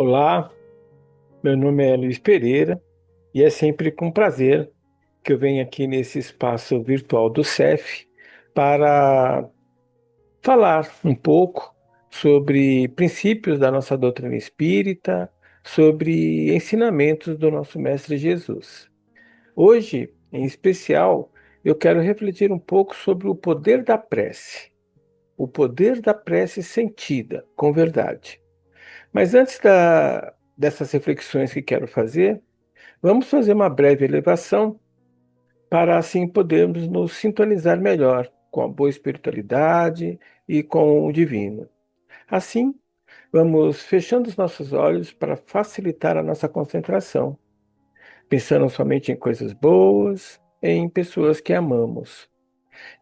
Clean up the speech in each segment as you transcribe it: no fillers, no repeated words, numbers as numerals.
Olá, meu nome é Luiz Pereira e é sempre com prazer que eu venho aqui nesse espaço virtual do CEF para falar um pouco sobre princípios da nossa doutrina espírita, sobre ensinamentos do nosso Mestre Jesus. Hoje, em especial, eu quero refletir um pouco sobre o poder da prece sentida com verdade. Mas antes dessas reflexões que quero fazer, vamos fazer uma breve elevação para assim podermos nos sintonizar melhor com a boa espiritualidade e com o divino. Assim, vamos fechando os nossos olhos para facilitar a nossa concentração, pensando somente em coisas boas, em pessoas que amamos.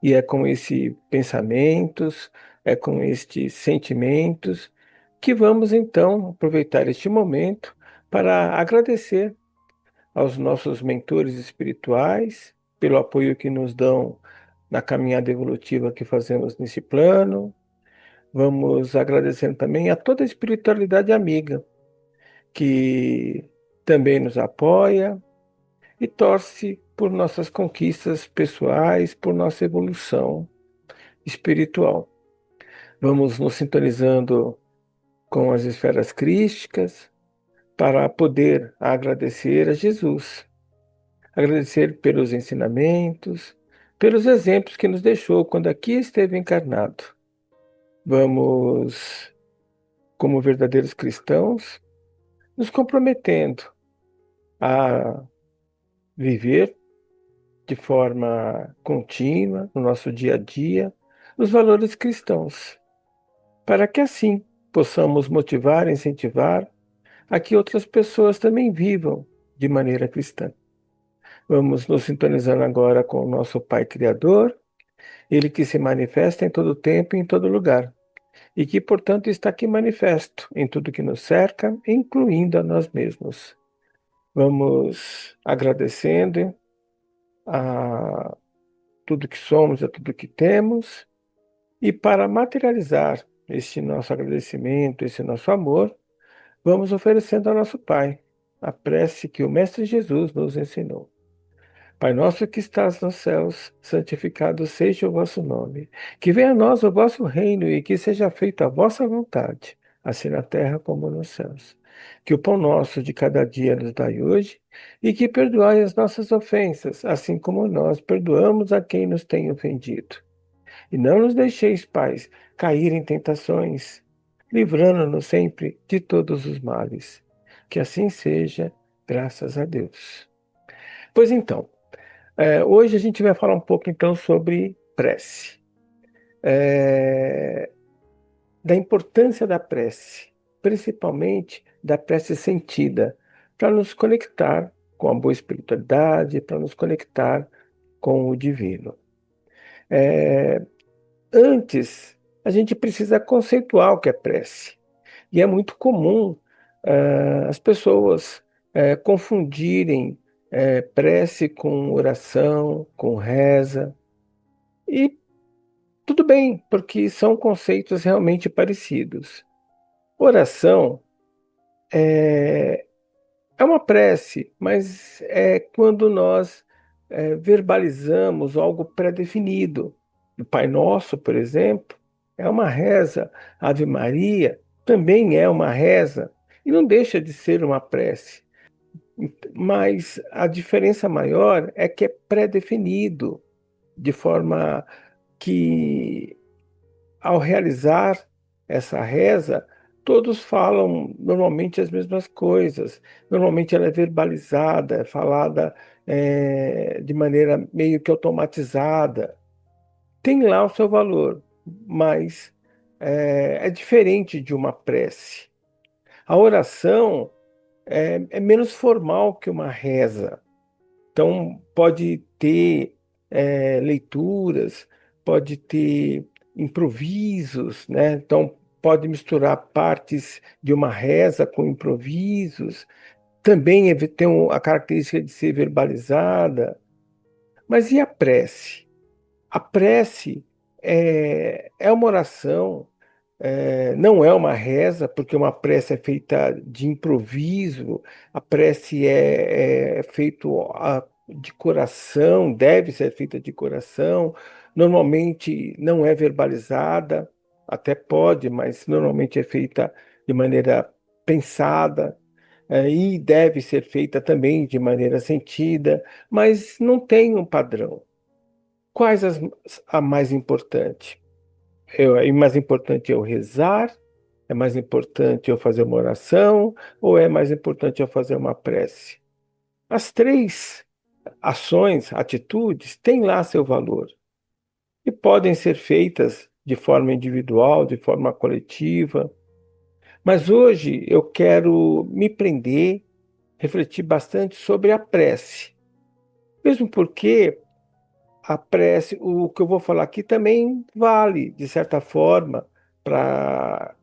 E é com esses pensamentos, é com estes sentimentos que vamos então aproveitar este momento para agradecer aos nossos mentores espirituais pelo apoio que nos dão na caminhada evolutiva que fazemos nesse plano. Vamos agradecendo também a toda a espiritualidade amiga que também nos apoia e torce por nossas conquistas pessoais, por nossa evolução espiritual. Vamos nos sintonizando com as esferas crísticas para poder agradecer a Jesus. Agradecer pelos ensinamentos, pelos exemplos que nos deixou quando aqui esteve encarnado. Vamos, como verdadeiros cristãos, nos comprometendo a viver de forma contínua, no nosso dia a dia, os valores cristãos, para que assim possamos motivar e incentivar a que outras pessoas também vivam de maneira cristã. Vamos nos sintonizando agora com o nosso Pai Criador, Ele que se manifesta em todo tempo e em todo lugar, e que, portanto, está aqui manifesto em tudo que nos cerca, incluindo a nós mesmos. Vamos agradecendo a tudo que somos, a tudo que temos, e para materializar este nosso agradecimento, esse nosso amor, vamos oferecendo ao nosso Pai a prece que o Mestre Jesus nos ensinou. Pai nosso que estás nos céus, santificado seja o vosso nome. Que venha a nós o vosso reino e que seja feita a vossa vontade, assim na terra como nos céus. Que o pão nosso de cada dia nos dai hoje e que perdoai as nossas ofensas, assim como nós perdoamos a quem nos tem ofendido. E não nos deixeis, Pai, cair em tentações, livrando-nos sempre de todos os males. Que assim seja, graças a Deus. Pois então, hoje a gente vai falar um pouco então sobre prece, é, da importância da prece, principalmente da prece sentida, para nos conectar com a boa espiritualidade, para nos conectar com o divino. É, Antes, a gente precisa conceituar o que é prece, e é muito comum as pessoas confundirem prece com oração, com reza. E tudo bem, porque são conceitos realmente parecidos. Oração é, é uma prece, mas é quando nós verbalizamos algo pré-definido. O Pai Nosso, por exemplo, é uma reza. Ave Maria também é uma reza e não deixa de ser uma prece. Mas a diferença maior é que é pré-definido, de forma que ao realizar essa reza, todos falam normalmente as mesmas coisas. Normalmente ela é verbalizada, é falada de maneira meio que automatizada. Tem lá o seu valor, mas é diferente de uma prece. A oração é menos formal que uma reza. Então, pode ter leituras, pode ter improvisos, né? Então, pode misturar partes de uma reza com improvisos. Também tem a característica de ser verbalizada. Mas e a prece? A prece é uma oração não é uma reza, porque uma prece é feita de improviso, a prece é feita de coração, deve ser feita de coração, normalmente não é verbalizada, até pode, mas normalmente é feita de maneira pensada, e deve ser feita também de maneira sentida, mas não tem um padrão. Quais a mais importante? É mais importante eu rezar? É mais importante eu fazer uma oração? Ou é mais importante eu fazer uma prece? As três ações, atitudes, têm lá seu valor e podem ser feitas de forma individual, de forma coletiva. Mas hoje eu quero me prender, refletir bastante sobre a prece, mesmo porque a prece, o que eu vou falar aqui também vale, de certa forma, para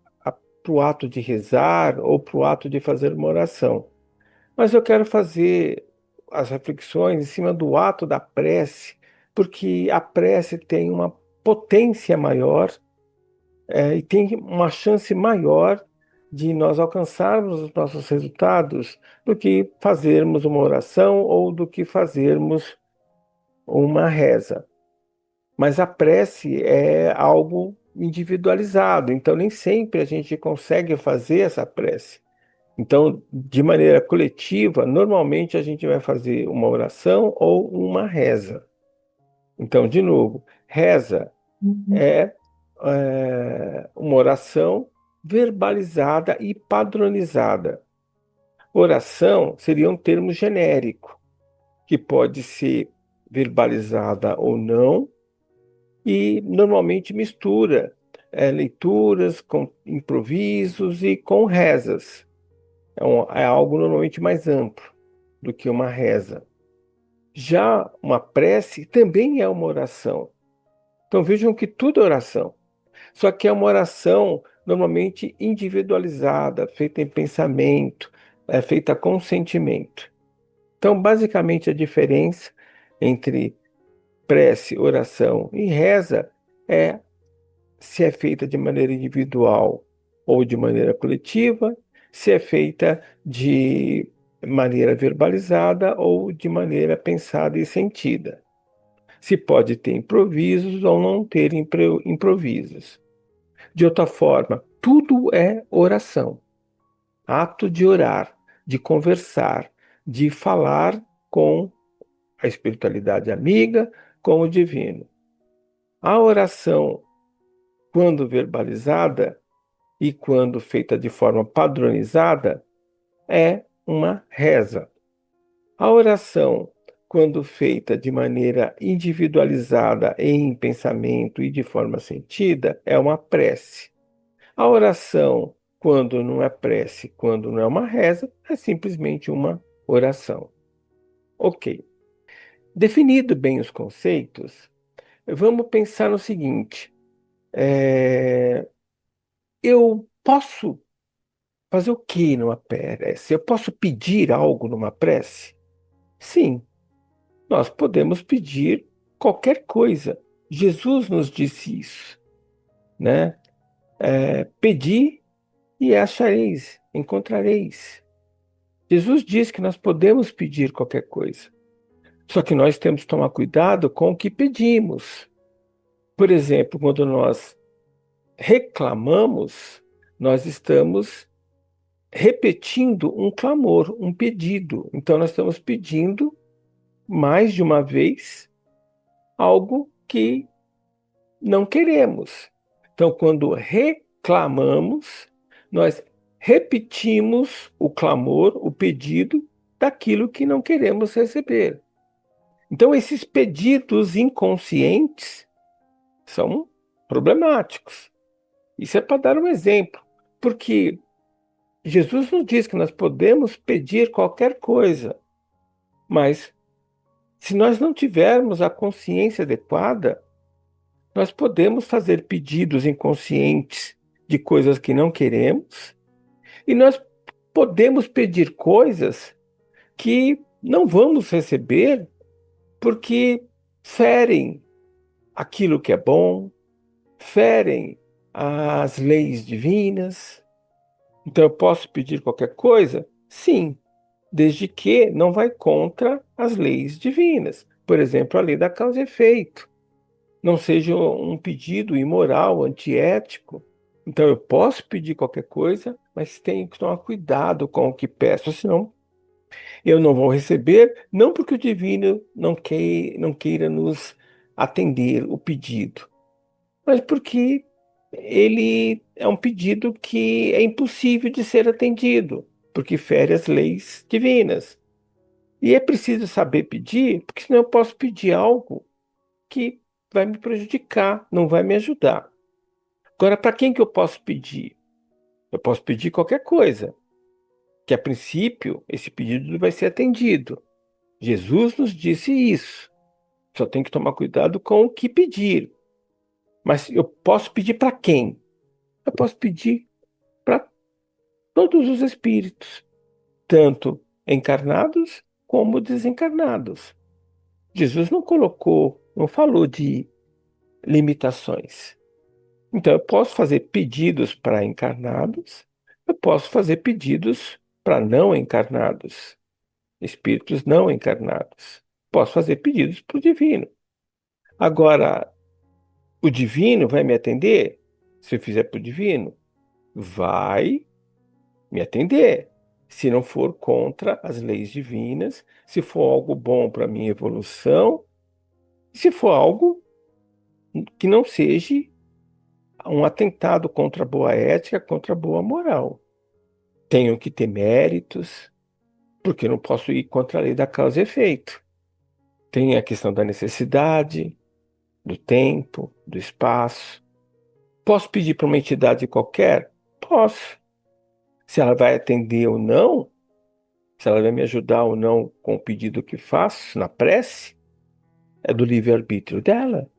o ato de rezar ou para o ato de fazer uma oração. Mas eu quero fazer as reflexões em cima do ato da prece, porque a prece tem uma potência maior, e tem uma chance maior de nós alcançarmos os nossos resultados do que fazermos uma oração ou do que fazermos uma reza. Mas a prece é algo individualizado, então nem sempre a gente consegue fazer essa prece. Então, de maneira coletiva, normalmente a gente vai fazer uma oração ou uma reza. Então, de novo, reza é, uma oração verbalizada e padronizada. Oração seria um termo genérico, que pode ser verbalizada ou não, e normalmente mistura leituras com improvisos e com rezas. É algo normalmente mais amplo do que uma reza. Já uma prece também é uma oração. Então vejam que tudo é oração. Só que é uma oração normalmente individualizada, feita em pensamento, feita com sentimento. Então, basicamente, a diferença entre prece, oração e reza é se é feita de maneira individual ou de maneira coletiva, se é feita de maneira verbalizada ou de maneira pensada e sentida. Se pode ter improvisos ou não ter improvisos. De outra forma, tudo é oração. Ato de orar, de conversar, de falar com a espiritualidade amiga, com o divino. A oração, quando verbalizada, e quando feita de forma padronizada, é uma reza. A oração, quando feita de maneira individualizada em pensamento e de forma sentida, é uma prece. A oração, quando não é prece, quando não é uma reza, é simplesmente uma oração. Ok. Definido bem os conceitos, vamos pensar no seguinte: eu posso fazer o que numa prece? Eu posso pedir algo numa prece? Sim, nós podemos pedir qualquer coisa. Jesus nos disse isso, né? Pedi e achareis, encontrareis. Jesus diz que nós podemos pedir qualquer coisa. Só que nós temos que tomar cuidado com o que pedimos. Por exemplo, quando nós reclamamos, nós estamos repetindo um clamor, um pedido. Então, nós estamos pedindo mais de uma vez algo que não queremos. Então, quando reclamamos, nós repetimos o clamor, o pedido daquilo que não queremos receber. Então, esses pedidos inconscientes são problemáticos. Isso é para dar um exemplo, porque Jesus nos diz que nós podemos pedir qualquer coisa, mas se nós não tivermos a consciência adequada, nós podemos fazer pedidos inconscientes de coisas que não queremos, e nós podemos pedir coisas que não vamos receber porque ferem aquilo que é bom, ferem às leis divinas. Então eu posso pedir qualquer coisa? Sim, desde que não vai contra as leis divinas. Por exemplo, a lei da causa e efeito. Não seja um pedido imoral, antiético. Então eu posso pedir qualquer coisa, mas tenho que tomar cuidado com o que peço, senão eu não vou receber, não porque o divino não queira nos atender o pedido, mas porque ele é um pedido que é impossível de ser atendido, porque fere as leis divinas. E é preciso saber pedir, porque senão eu posso pedir algo que vai me prejudicar, não vai me ajudar. Agora, para quem que eu posso pedir? Eu posso pedir qualquer coisa, que a princípio esse pedido vai ser atendido. Jesus nos disse isso. Só tem que tomar cuidado com o que pedir. Mas eu posso pedir para quem? Eu posso pedir para todos os espíritos, tanto encarnados como desencarnados. Jesus não colocou, não falou de limitações. Então, eu posso fazer pedidos para encarnados, eu posso fazer pedidos para não encarnados, espíritos não encarnados. Posso fazer pedidos para o divino. Agora, o divino vai me atender? Se eu fizer para o divino, vai me atender. Se não for contra as leis divinas, se for algo bom para minha evolução, se for algo que não seja um atentado contra a boa ética, contra a boa moral. Tenho que ter méritos, porque eu não posso ir contra a lei da causa e efeito. Tem a questão da necessidade, do tempo, do espaço. Posso pedir para uma entidade qualquer? Posso. Se ela vai atender ou não, se ela vai me ajudar ou não com o pedido que faço na prece, é do livre-arbítrio dela.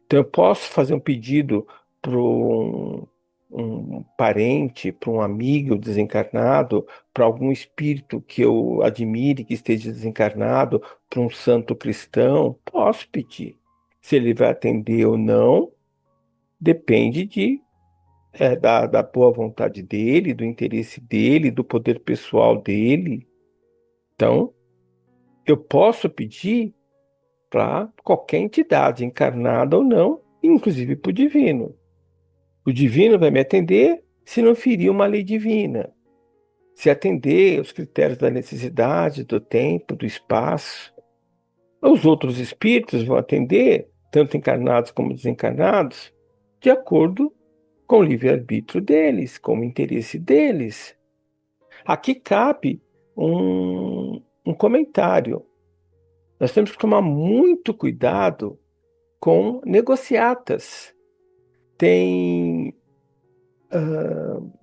Então, eu posso fazer um pedido para um parente, para um amigo desencarnado, para algum espírito que eu admire que esteja desencarnado, para um santo cristão, posso pedir. Se ele vai atender ou não, depende da boa vontade dele, do interesse dele, do poder pessoal dele. Então, eu posso pedir para qualquer entidade, encarnada ou não, inclusive para o divino. O divino vai me atender se não ferir uma lei divina, se atender aos critérios da necessidade, do tempo, do espaço. Os outros espíritos vão atender, tanto encarnados como desencarnados, de acordo com o livre-arbítrio deles, com o interesse deles. Aqui cabe um comentário. Nós temos que tomar muito cuidado com negociatas. Tem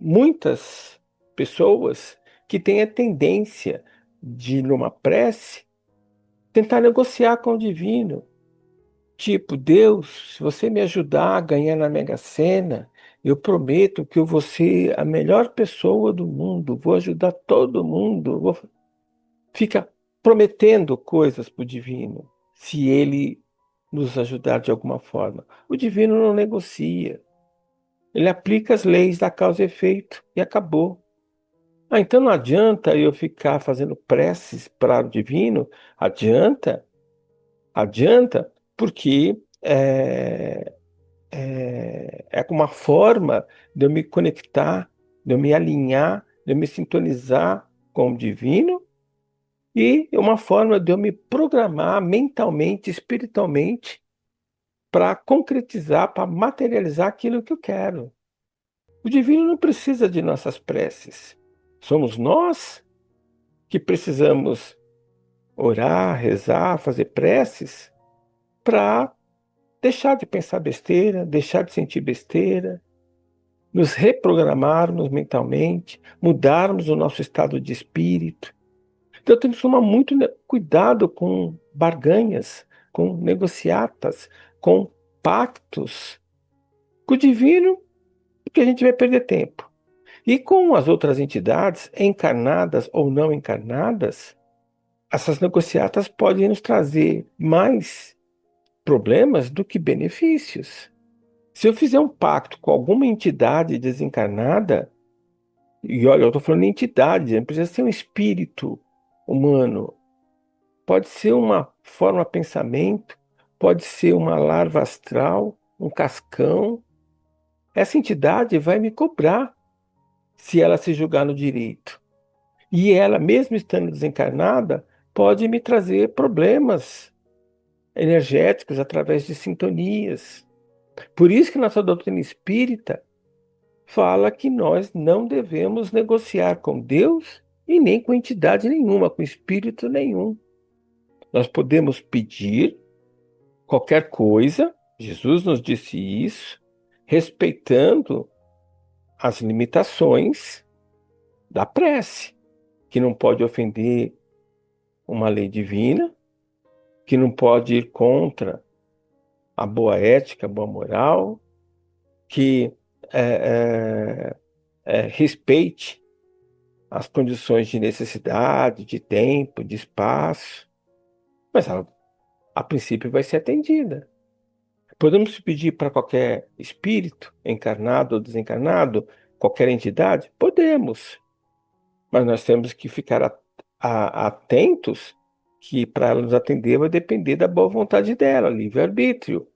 muitas pessoas que têm a tendência de, numa prece, tentar negociar com o divino. Tipo, Deus, se você me ajudar a ganhar na Mega Sena, eu prometo que eu vou ser a melhor pessoa do mundo, vou ajudar todo mundo. Fica prometendo coisas para o divino, se ele nos ajudar de alguma forma. O divino não negocia. Ele aplica as leis da causa e efeito e acabou. Ah, então não adianta eu ficar fazendo preces para o divino? Adianta, adianta, porque é uma forma de eu me conectar, de eu me alinhar, de eu me sintonizar com o divino e é uma forma de eu me programar mentalmente, espiritualmente, para concretizar, para materializar aquilo que eu quero. O divino não precisa de nossas preces. Somos nós que precisamos orar, rezar, fazer preces para deixar de pensar besteira, deixar de sentir besteira, nos reprogramarmos mentalmente, mudarmos o nosso estado de espírito. Então temos que tomar muito cuidado com barganhas, com negociatas, com pactos com o divino, porque a gente vai perder tempo. E com as outras entidades, encarnadas ou não encarnadas, essas negociatas podem nos trazer mais problemas do que benefícios. Se eu fizer um pacto com alguma entidade desencarnada, e olha, eu estou falando de entidade, não precisa ser um espírito humano, pode ser uma forma de pensamento, pode ser uma larva astral, um cascão. Essa entidade vai me cobrar se ela se julgar no direito. E ela, mesmo estando desencarnada, pode me trazer problemas energéticos através de sintonias. Por isso que nossa doutrina espírita fala que nós não devemos negociar com Deus e nem com entidade nenhuma, com espírito nenhum. Nós podemos pedir qualquer coisa, Jesus nos disse isso, respeitando as limitações da prece, que não pode ofender uma lei divina, que não pode ir contra a boa ética, a boa moral, que é, respeite as condições de necessidade, de tempo, de espaço, mas ela, a princípio, vai ser atendida. Podemos pedir para qualquer espírito, encarnado ou desencarnado, qualquer entidade? Podemos, mas nós temos que ficar atentos que para ela nos atender vai depender da boa vontade dela, livre-arbítrio,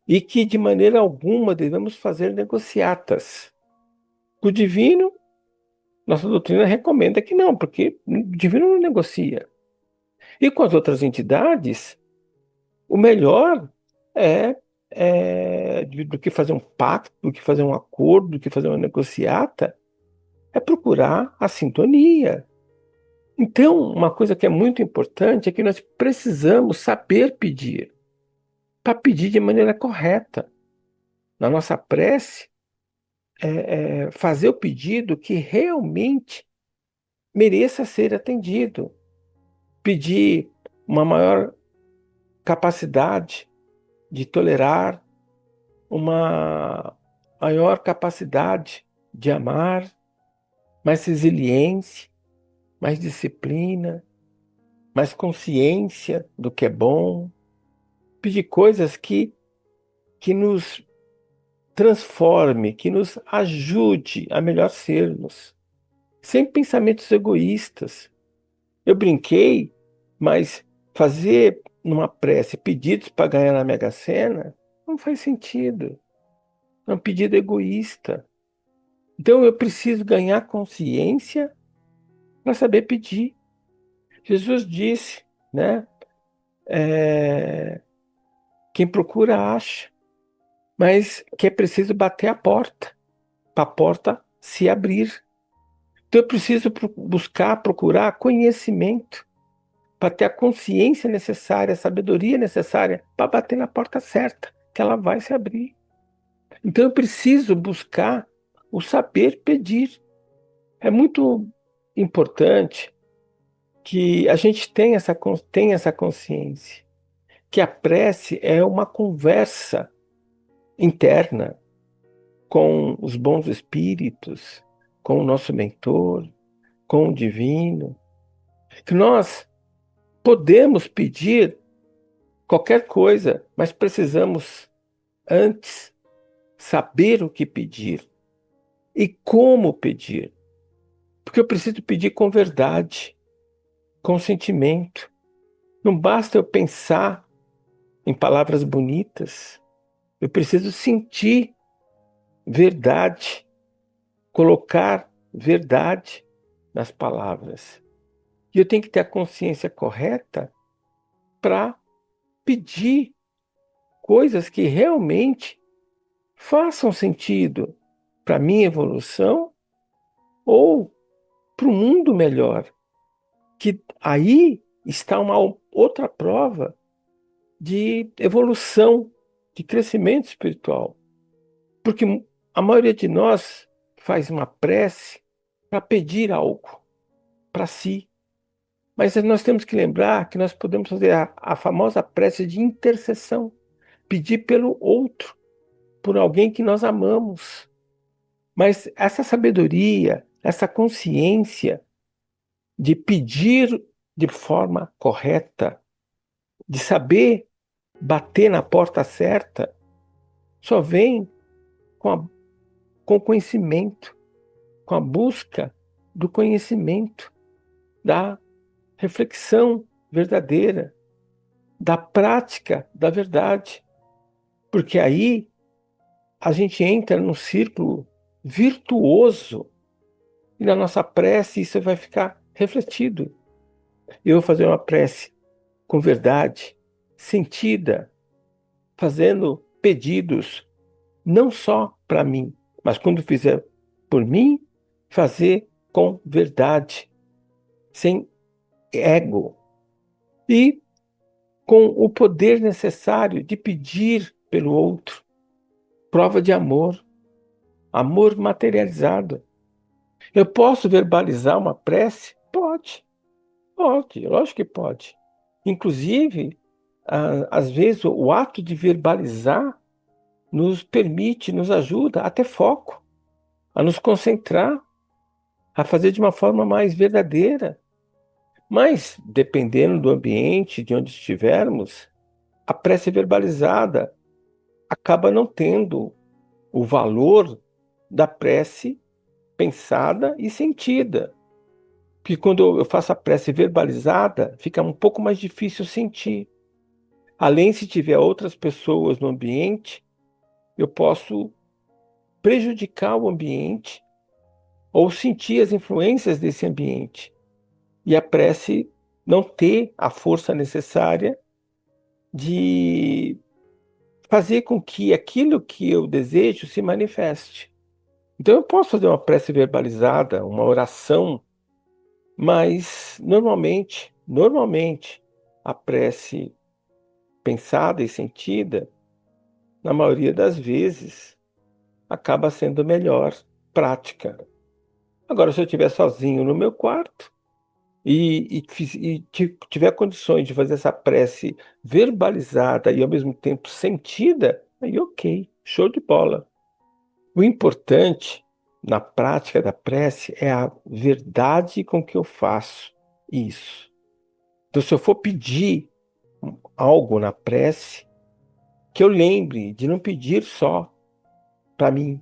e que de maneira alguma devemos fazer negociatas. Com o divino, nossa doutrina recomenda que não, porque o divino não negocia. E com as outras entidades, o melhor é, do que fazer um pacto, do que fazer um acordo, do que fazer uma negociata, é procurar a sintonia. Então, uma coisa que é muito importante é que nós precisamos saber pedir, para pedir de maneira correta. Na nossa prece, fazer o pedido que realmente mereça ser atendido. Pedir uma maior capacidade de tolerar, uma maior capacidade de amar, mais resiliência, mais disciplina, mais consciência do que é bom. Pedir coisas que nos transforme, que nos ajude a melhor sermos, sem pensamentos egoístas. Eu brinquei, mas fazer numa prece pedidos para ganhar na Mega Sena não faz sentido. É um pedido egoísta. Então eu preciso ganhar consciência para saber pedir. Jesus disse, né? Quem procura acha, mas que é preciso bater a porta para a porta se abrir. Então eu preciso buscar, procurar conhecimento para ter a consciência necessária, a sabedoria necessária para bater na porta certa, que ela vai se abrir. Então eu preciso buscar o saber pedir. É muito importante que a gente tenha essa consciência, que a prece é uma conversa interna com os bons espíritos, com o nosso mentor, com o divino, que nós podemos pedir qualquer coisa, mas precisamos antes saber o que pedir e como pedir. Porque eu preciso pedir com verdade, com sentimento. Não basta eu pensar em palavras bonitas, eu preciso sentir verdade, colocar verdade nas palavras. E eu tenho que ter a consciência correta para pedir coisas que realmente façam sentido para a minha evolução ou para o mundo melhor. Que aí está uma outra prova de evolução, de crescimento espiritual. Porque a maioria de nós faz uma prece para pedir algo para si. Mas nós temos que lembrar que nós podemos fazer a famosa prece de intercessão, pedir pelo outro, por alguém que nós amamos. Mas essa sabedoria, essa consciência de pedir de forma correta, de saber bater na porta certa, só vem com o conhecimento, com a busca do conhecimento, da reflexão verdadeira, da prática da verdade. Porque aí a gente entra num círculo virtuoso e na nossa prece isso vai ficar refletido. Eu vou fazer uma prece com verdade, sentida, fazendo pedidos, não só para mim, mas quando fizer por mim, fazer com verdade, sem ego e com o poder necessário de pedir pelo outro, prova de amor, amor materializado. Eu posso verbalizar uma prece? Pode, pode, lógico que pode. Inclusive, às vezes, o ato de verbalizar nos permite, nos ajuda a ter foco, a nos concentrar, a fazer de uma forma mais verdadeira. Mas, dependendo do ambiente, de onde estivermos, a prece verbalizada acaba não tendo o valor da prece pensada e sentida. Porque quando eu faço a prece verbalizada, fica um pouco mais difícil sentir. Além, se tiver outras pessoas no ambiente, eu posso prejudicar o ambiente ou sentir as influências desse ambiente. E a prece não ter a força necessária de fazer com que aquilo que eu desejo se manifeste. Então eu posso fazer uma prece verbalizada, uma oração, mas normalmente, a prece pensada e sentida, na maioria das vezes, acaba sendo melhor prática. Agora, se eu estiver sozinho no meu quarto e tiver condições de fazer essa prece verbalizada e ao mesmo tempo sentida, aí ok, show de bola. O importante na prática da prece é a verdade com que eu faço isso. Então, se eu for pedir algo na prece, que eu lembre de não pedir só para mim.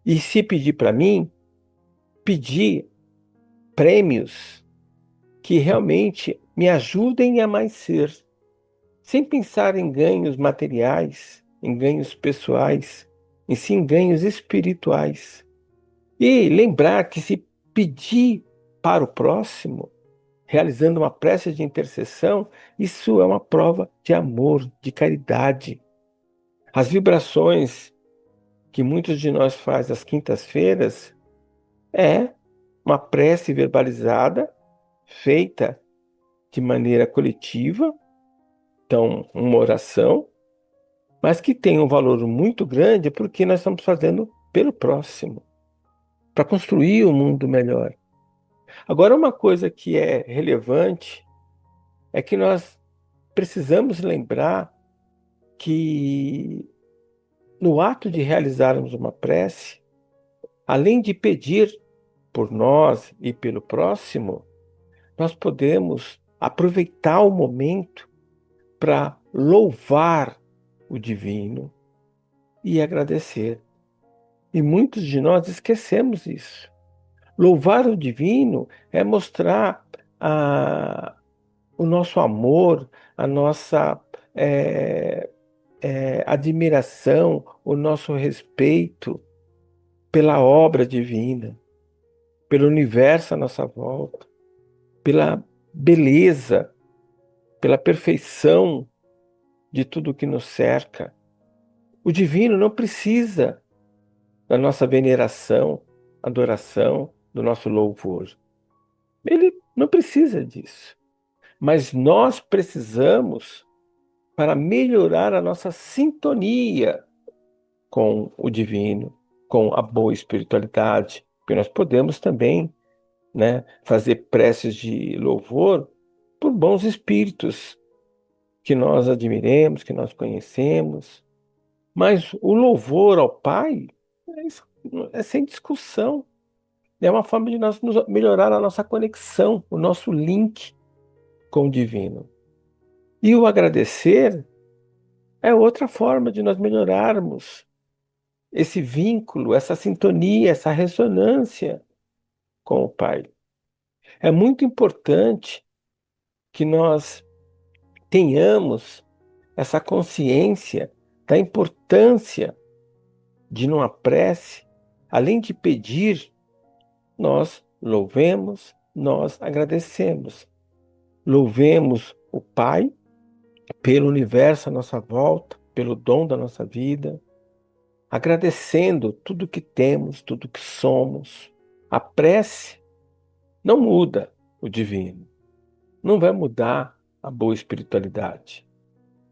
E se pedir para mim, pedir prêmios que realmente me ajudem a mais ser, sem pensar em ganhos materiais, em ganhos pessoais, e sim em ganhos espirituais. E lembrar que se pedir para o próximo, realizando uma prece de intercessão, isso é uma prova de amor, de caridade. As vibrações que muitos de nós faz às quintas-feiras é uma prece verbalizada, feita de maneira coletiva, então uma oração, mas que tem um valor muito grande porque nós estamos fazendo pelo próximo, para construir um mundo melhor. Agora, uma coisa que é relevante é que nós precisamos lembrar que no ato de realizarmos uma prece, além de pedir por nós e pelo próximo, nós podemos aproveitar o momento para louvar o divino e agradecer. E muitos de nós esquecemos isso. Louvar o divino é mostrar o nosso amor, a nossa admiração, o nosso respeito pela obra divina, pelo universo à nossa volta, pela beleza, pela perfeição de tudo que nos cerca. O divino não precisa da nossa veneração, adoração, do nosso louvor. Ele não precisa disso. Mas nós precisamos para melhorar a nossa sintonia com o divino, com a boa espiritualidade, porque nós podemos também, né, fazer preces de louvor por bons espíritos que nós admiremos, que nós conhecemos. Mas o louvor ao Pai é sem discussão. É uma forma de nós melhorar a nossa conexão, o nosso link com o divino. E o agradecer É outra forma de nós melhorarmos esse vínculo, essa sintonia, essa ressonância com o Pai. É muito importante que nós tenhamos essa consciência da importância de numa prece, além de pedir, nós louvemos, nós agradecemos. Louvemos o Pai pelo universo à nossa volta, pelo dom da nossa vida, agradecendo tudo que temos, tudo que somos. A prece não muda o divino, não vai mudar a boa espiritualidade.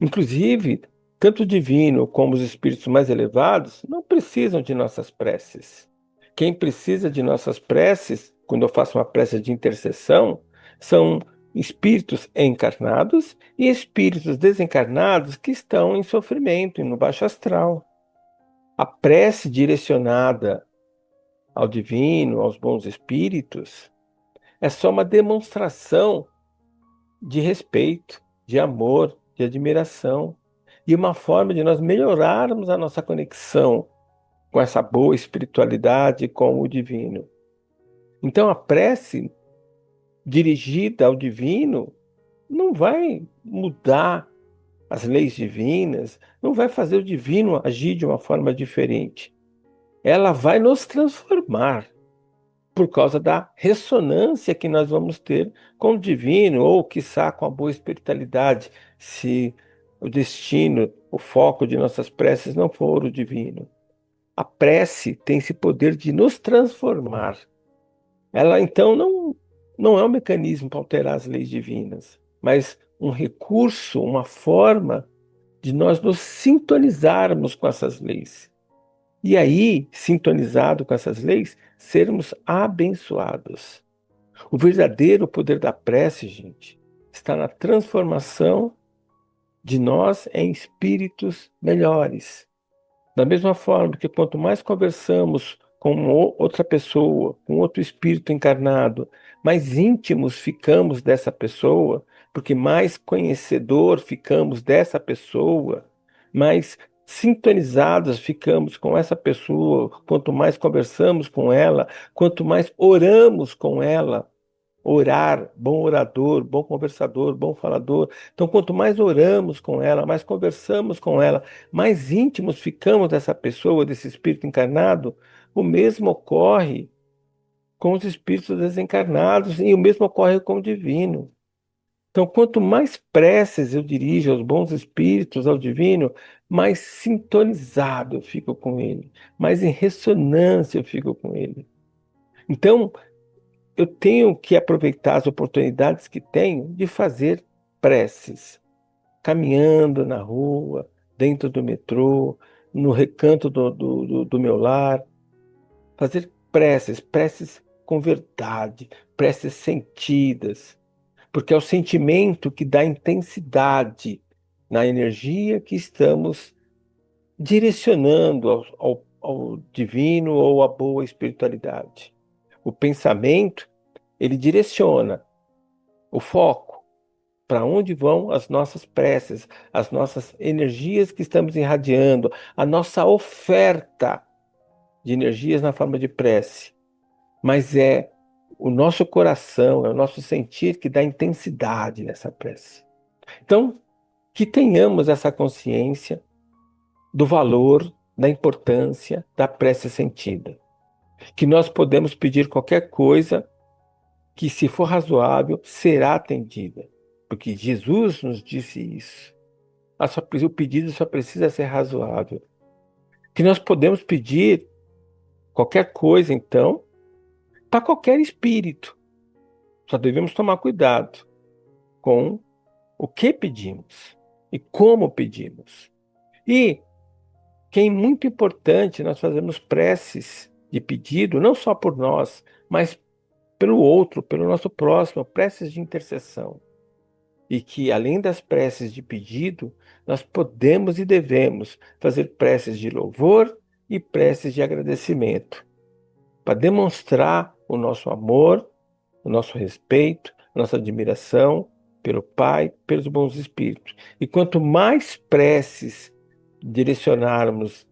Inclusive, tanto o divino como os espíritos mais elevados não precisam de nossas preces. Quem precisa de nossas preces, quando eu faço uma prece de intercessão, são espíritos encarnados e espíritos desencarnados que estão em sofrimento e no baixo astral. A prece direcionada ao divino, aos bons espíritos, é só uma demonstração de respeito, de amor, de admiração e uma forma de nós melhorarmos a nossa conexão com essa boa espiritualidade, com o divino. Então, a prece dirigida ao divino não vai mudar as leis divinas, não vai fazer o divino agir de uma forma diferente. Ela vai nos transformar por causa da ressonância que nós vamos ter com o divino, ou quiçá com a boa espiritualidade, se o destino, o foco de nossas preces não for o divino. A prece tem esse poder de nos transformar. Ela então não é um mecanismo para alterar as leis divinas, mas um recurso, uma forma de nós nos sintonizarmos com essas leis. E aí, sintonizado com essas leis, sermos abençoados. O verdadeiro poder da prece, gente, está na transformação de nós em espíritos melhores. Da mesma forma que quanto mais conversamos com outra pessoa, com outro espírito encarnado, mais íntimos ficamos dessa pessoa, porque mais conhecedor ficamos dessa pessoa, mais sintonizados ficamos com essa pessoa, quanto mais conversamos com ela, quanto mais oramos com ela. Orar, bom orador, bom conversador, bom falador. Então, quanto mais oramos com ela, mais conversamos com ela, mais íntimos ficamos dessa pessoa, desse espírito encarnado, o mesmo ocorre com os espíritos desencarnados e o mesmo ocorre com o divino. Então, quanto mais preces eu dirijo aos bons espíritos, ao divino, mais sintonizado eu fico com ele, mais em ressonância eu fico com ele. Então, eu tenho que aproveitar as oportunidades que tenho de fazer preces, caminhando na rua, dentro do metrô, no recanto do meu lar, fazer preces, preces com verdade, preces sentidas, porque é o sentimento que dá intensidade na energia que estamos direcionando ao divino ou à boa espiritualidade. O pensamento, ele direciona o foco para onde vão as nossas preces, as nossas energias que estamos irradiando, a nossa oferta de energias na forma de prece. Mas é o nosso coração, é o nosso sentir que dá intensidade nessa prece. Então, que tenhamos essa consciência do valor, da importância da prece sentida. Que nós podemos pedir qualquer coisa que, se for razoável, será atendida. Porque Jesus nos disse isso. O pedido só precisa ser razoável. Que nós podemos pedir qualquer coisa, então, para qualquer espírito. Só devemos tomar cuidado com o que pedimos e como pedimos. E que é muito importante nós fazermos preces de pedido, não só por nós, mas pelo outro, pelo nosso próximo, preces de intercessão. E que, além das preces de pedido, nós podemos e devemos fazer preces de louvor e preces de agradecimento, para demonstrar o nosso amor, o nosso respeito, a nossa admiração pelo Pai, pelos bons espíritos. E quanto mais preces direcionarmos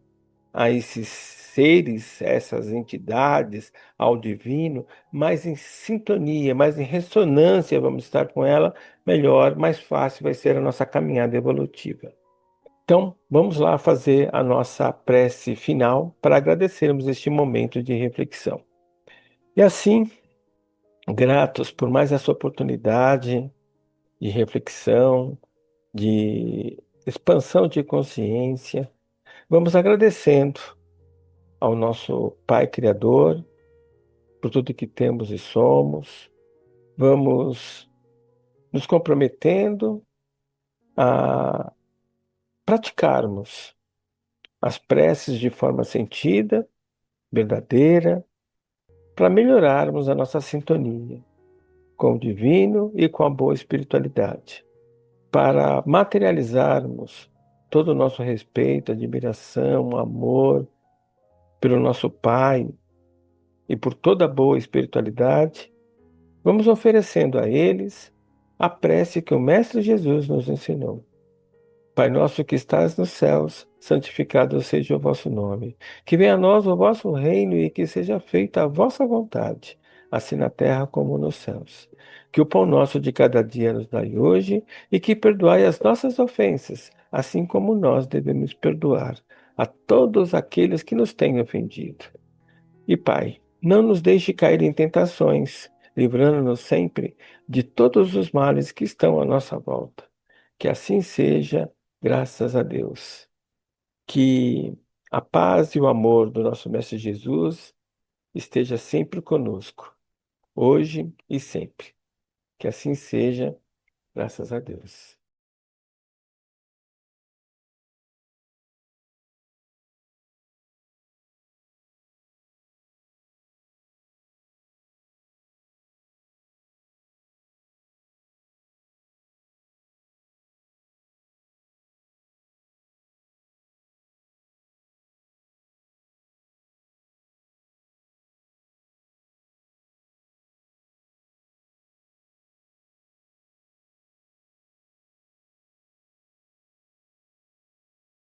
a esses seres, essas entidades, ao divino, mais em sintonia, mais em ressonância vamos estar com ela, melhor, mais fácil vai ser a nossa caminhada evolutiva. Então, vamos lá fazer a nossa prece final para agradecermos este momento de reflexão. E assim, gratos por mais essa oportunidade de reflexão, de expansão de consciência, vamos agradecendo ao nosso Pai Criador por tudo que temos e somos. Vamos nos comprometendo a praticarmos as preces de forma sentida, verdadeira, para melhorarmos a nossa sintonia com o divino e com a boa espiritualidade, para materializarmos todo o nosso respeito, admiração, amor pelo nosso Pai e por toda a boa espiritualidade. Vamos oferecendo a eles a prece que o Mestre Jesus nos ensinou. Pai nosso que estás nos céus, santificado seja o vosso nome. Que venha a nós o vosso reino e que seja feita a vossa vontade, assim na terra como nos céus. Que o pão nosso de cada dia nos dai hoje e que perdoai as nossas ofensas, assim como nós devemos perdoar a todos aqueles que nos têm ofendido. E Pai, não nos deixe cair em tentações, livrando-nos sempre de todos os males que estão à nossa volta. Que assim seja, graças a Deus. Que a paz e o amor do nosso Mestre Jesus esteja sempre conosco, hoje e sempre. Que assim seja, graças a Deus.